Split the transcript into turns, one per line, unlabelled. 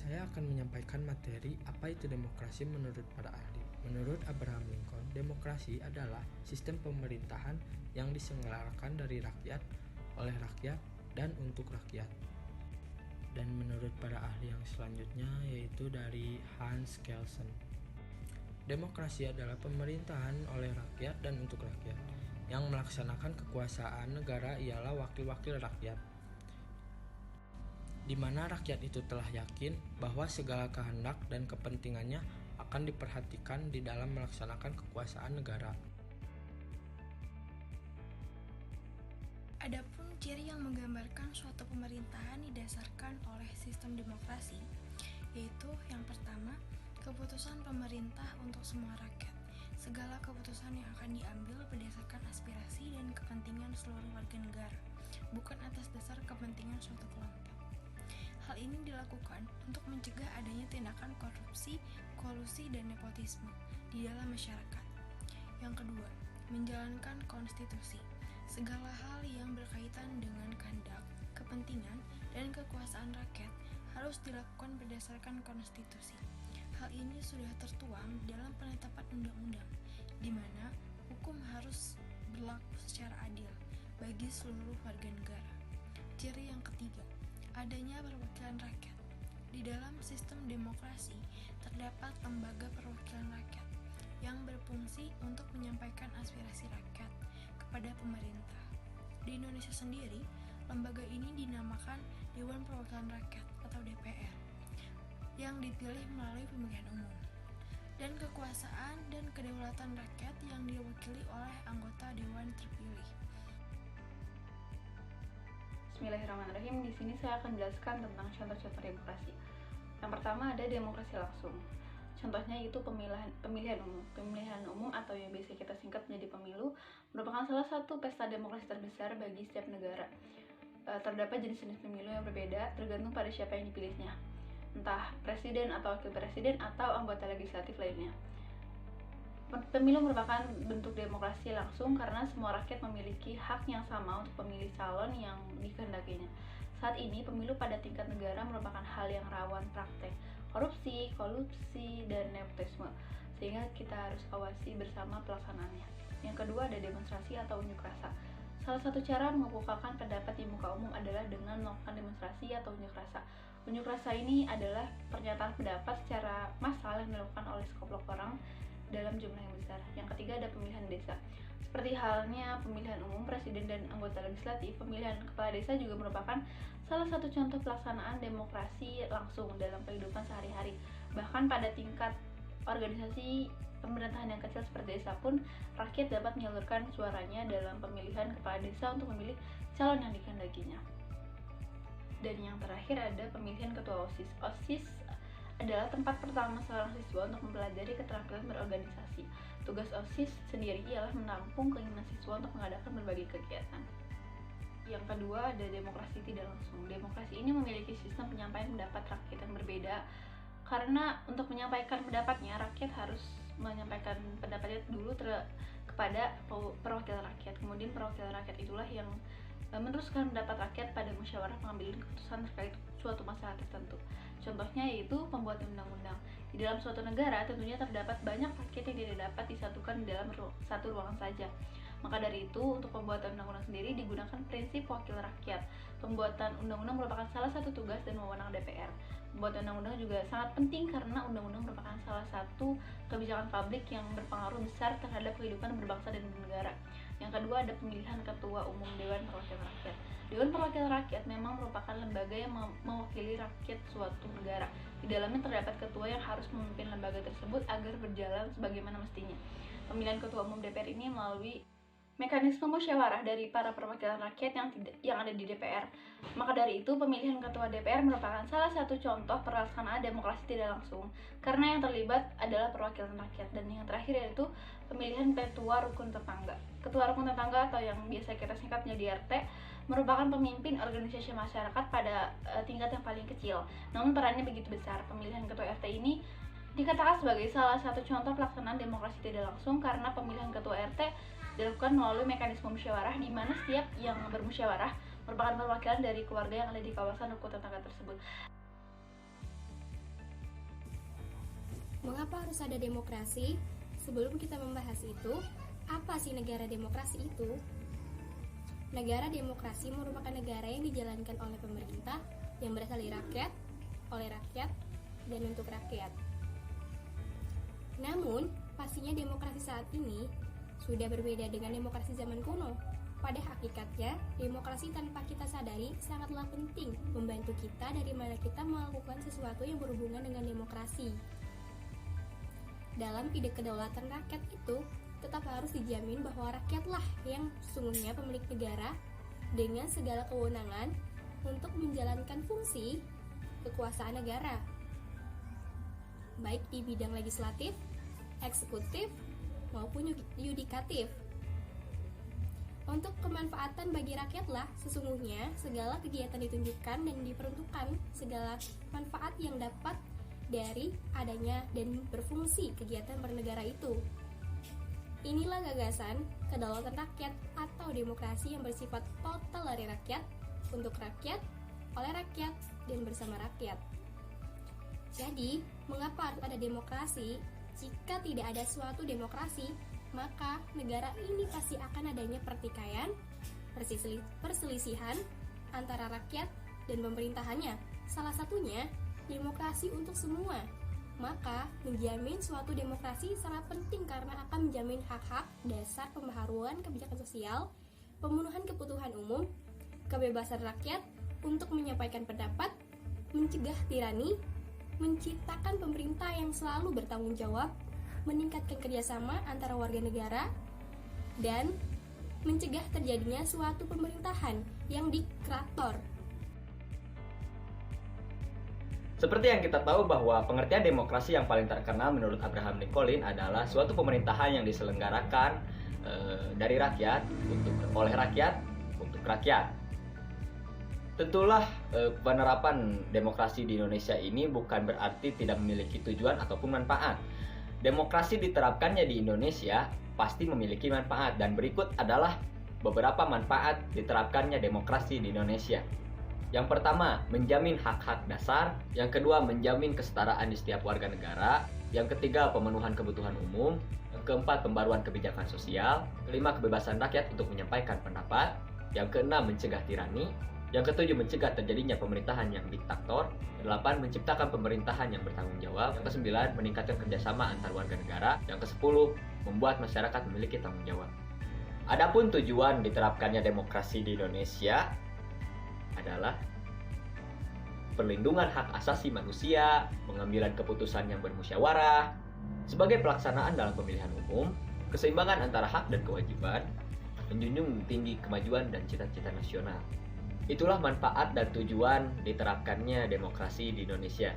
Saya akan menyampaikan materi apa itu demokrasi menurut para ahli. Menurut Abraham Lincoln, demokrasi adalah sistem pemerintahan yang diselenggarakan dari rakyat, oleh rakyat, dan untuk rakyat. Dan menurut para ahli yang selanjutnya yaitu dari Hans Kelsen. Demokrasi adalah pemerintahan oleh rakyat dan untuk rakyat. Yang melaksanakan kekuasaan negara ialah wakil-wakil rakyat, di mana rakyat itu telah yakin bahwa segala kehendak dan kepentingannya akan diperhatikan di dalam melaksanakan kekuasaan negara.
Adapun ciri yang menggambarkan suatu pemerintahan didasarkan oleh sistem demokrasi, yaitu yang pertama, keputusan pemerintah untuk semua rakyat. Segala keputusan yang akan diambil berdasarkan aspirasi dan kepentingan seluruh warga negara, bukan atas dasar kepentingan suatu kelompok. Hal ini dilakukan untuk mencegah adanya tindakan korupsi, kolusi, dan nepotisme di dalam masyarakat. Yang kedua, menjalankan konstitusi. Segala hal yang berkaitan dengan kehendak, kepentingan, dan kekuasaan rakyat harus dilakukan berdasarkan konstitusi. Hal ini sudah tertuang dalam penetapan undang-undang, di mana hukum harus berlaku secara adil bagi seluruh warga negara. Ciri yang ketiga, adanya perwakilan rakyat. Di dalam sistem demokrasi, terdapat lembaga perwakilan rakyat yang berfungsi untuk menyampaikan aspirasi rakyat kepada pemerintah. Di Indonesia sendiri, lembaga ini dinamakan Dewan Perwakilan Rakyat atau DPR, yang dipilih melalui pemilihan umum, dan kekuasaan dan kedaulatan rakyat yang diwakili oleh anggota dewan terpilih.
Bismillahirrahmanirrahim. Di sini saya akan menjelaskan tentang contoh-contoh demokrasi. Yang pertama ada demokrasi langsung. Contohnya yaitu pemilihan umum. Pemilihan umum atau yang biasa kita singkat menjadi pemilu merupakan salah satu pesta demokrasi terbesar bagi setiap negara. Terdapat jenis-jenis pemilu yang berbeda tergantung pada siapa yang dipilihnya, entah presiden atau wakil presiden atau anggota legislatif lainnya. Pemilu merupakan bentuk demokrasi langsung karena semua rakyat memiliki hak yang sama untuk memilih calon yang dikehendakinya. Saat ini, pemilu pada tingkat negara merupakan hal yang rawan praktek korupsi, kolusi, dan nepotisme, sehingga kita harus awasi bersama pelaksanaannya. Yang kedua ada demonstrasi atau unjuk rasa. Salah satu cara mengemukakan pendapat di muka umum adalah dengan melakukan demonstrasi atau unjuk rasa. Unjuk rasa ini adalah pernyataan pendapat secara massal yang dilakukan oleh sekelompok orang dalam jumlah yang besar. Yang ketiga ada pemilihan desa. Seperti halnya pemilihan umum presiden dan anggota legislatif, pemilihan kepala desa juga merupakan salah satu contoh pelaksanaan demokrasi langsung dalam kehidupan sehari-hari. Bahkan pada tingkat organisasi pemerintahan yang kecil seperti desa pun, rakyat dapat menyalurkan suaranya dalam pemilihan kepala desa untuk memilih calon yang dikehendakinya. Dan yang terakhir ada pemilihan ketua OSIS. OSIS adalah tempat pertama seorang siswa untuk mempelajari keterampilan berorganisasi. Tugas OSIS sendiri ialah menampung keinginan siswa untuk mengadakan berbagai kegiatan. Yang kedua ada demokrasi tidak langsung. Demokrasi ini memiliki sistem penyampaian pendapat rakyat yang berbeda, karena untuk menyampaikan pendapatnya, rakyat harus menyampaikan pendapatnya dulu kepada perwakilan rakyat. Kemudian perwakilan rakyat itulah yang meneruskan pendapat rakyat pada musyawarah pengambilan keputusan terkait suatu masalah tertentu. Contohnya yaitu pembuatan undang-undang. Di dalam suatu negara tentunya terdapat banyak rakyat yang tidak dapat disatukan di dalam satu ruangan saja. Maka dari itu, untuk pembuatan undang-undang sendiri digunakan prinsip wakil rakyat. Pembuatan undang-undang merupakan salah satu tugas dan wewenang DPR. Pembuatan undang-undang juga sangat penting karena undang-undang merupakan salah satu kebijakan publik yang berpengaruh besar terhadap kehidupan berbangsa dan bernegara. Yang kedua ada pemilihan ketua umum Dewan Perwakilan Rakyat. Dewan Perwakilan Rakyat memang merupakan lembaga yang mewakili rakyat suatu negara. Di dalamnya terdapat ketua yang harus memimpin lembaga tersebut agar berjalan sebagaimana mestinya. Pemilihan ketua umum DPR ini melalui mekanisme musyawarah dari para perwakilan rakyat yang ada di DPR. Maka dari itu, pemilihan ketua DPR merupakan salah satu contoh pelaksanaan demokrasi tidak langsung, karena yang terlibat adalah perwakilan rakyat. Dan yang terakhir yaitu pemilihan ketua rukun tetangga. Ketua rukun tetangga atau yang biasa kita singkat menjadi RT merupakan pemimpin organisasi masyarakat pada tingkat yang paling kecil. Namun perannya begitu besar. Pemilihan ketua RT ini dikatakan sebagai salah satu contoh pelaksanaan demokrasi tidak langsung karena pemilihan ketua RT dilakukan melalui mekanisme musyawarah, di mana setiap yang bermusyawarah merupakan perwakilan dari keluarga yang ada di kawasan rukun tetangga tersebut.
Mengapa harus ada demokrasi? Sebelum kita membahas itu, apa sih negara demokrasi itu? Negara demokrasi merupakan negara yang dijalankan oleh pemerintah yang berasal dari rakyat, oleh rakyat, dan untuk rakyat. Namun, pastinya demokrasi saat ini sudah berbeda dengan demokrasi zaman kuno. Pada hakikatnya, demokrasi tanpa kita sadari sangatlah penting membantu kita dari mana kita melakukan sesuatu yang berhubungan dengan demokrasi. Dalam ide kedaulatan rakyat itu, tetap harus dijamin bahwa rakyatlah yang sesungguhnya pemilik negara dengan segala kewenangan untuk menjalankan fungsi kekuasaan negara, baik di bidang legislatif, eksekutif, maupun yudikatif. Untuk kemanfaatan bagi rakyatlah sesungguhnya segala kegiatan ditunjukkan dan diperuntukkan segala manfaat yang dapat dari adanya dan berfungsi kegiatan bernegara itu. Inilah gagasan kedaulatan rakyat atau demokrasi yang bersifat total dari rakyat, untuk rakyat, oleh rakyat, dan bersama rakyat. Jadi, mengapa harus ada demokrasi? Jika tidak ada suatu demokrasi, maka negara ini pasti akan adanya pertikaian, perselisihan antara rakyat dan pemerintahannya. Salah satunya, demokrasi untuk semua. Maka, menjamin suatu demokrasi sangat penting karena akan menjamin hak-hak dasar pembaharuan kebijakan sosial, pemenuhan kebutuhan umum, kebebasan rakyat untuk menyampaikan pendapat, mencegah tirani, menciptakan pemerintah yang selalu bertanggung jawab, meningkatkan kerjasama antara warga negara, dan mencegah terjadinya suatu pemerintahan yang diktator.
Seperti yang kita tahu bahwa pengertian demokrasi yang paling terkenal menurut Abraham Lincoln adalah suatu pemerintahan yang diselenggarakan dari rakyat, oleh rakyat, untuk rakyat. Tentulah penerapan demokrasi di Indonesia ini bukan berarti tidak memiliki tujuan ataupun manfaat. Demokrasi diterapkannya di Indonesia pasti memiliki manfaat, dan berikut adalah beberapa manfaat diterapkannya demokrasi di Indonesia. Yang pertama, menjamin hak-hak dasar. Yang kedua, menjamin kesetaraan di setiap warga negara. Yang ketiga, pemenuhan kebutuhan umum. Yang keempat, pembaruan kebijakan sosial. Kelima, kebebasan rakyat untuk menyampaikan pendapat. Yang keenam, mencegah tirani. Yang ketujuh, mencegah terjadinya pemerintahan yang diktator. Delapan, menciptakan pemerintahan yang bertanggung jawab. Yang kesembilan, meningkatkan kerjasama antar warga negara. Yang kesepuluh, membuat masyarakat memiliki tanggung jawab. Adapun tujuan diterapkannya demokrasi di Indonesia adalah perlindungan hak asasi manusia, pengambilan keputusan yang bermusyawarah, sebagai pelaksanaan dalam pemilihan umum, keseimbangan antara hak dan kewajiban, menjunjung tinggi kemajuan dan cita-cita nasional. Itulah manfaat dan tujuan diterapkannya demokrasi di Indonesia.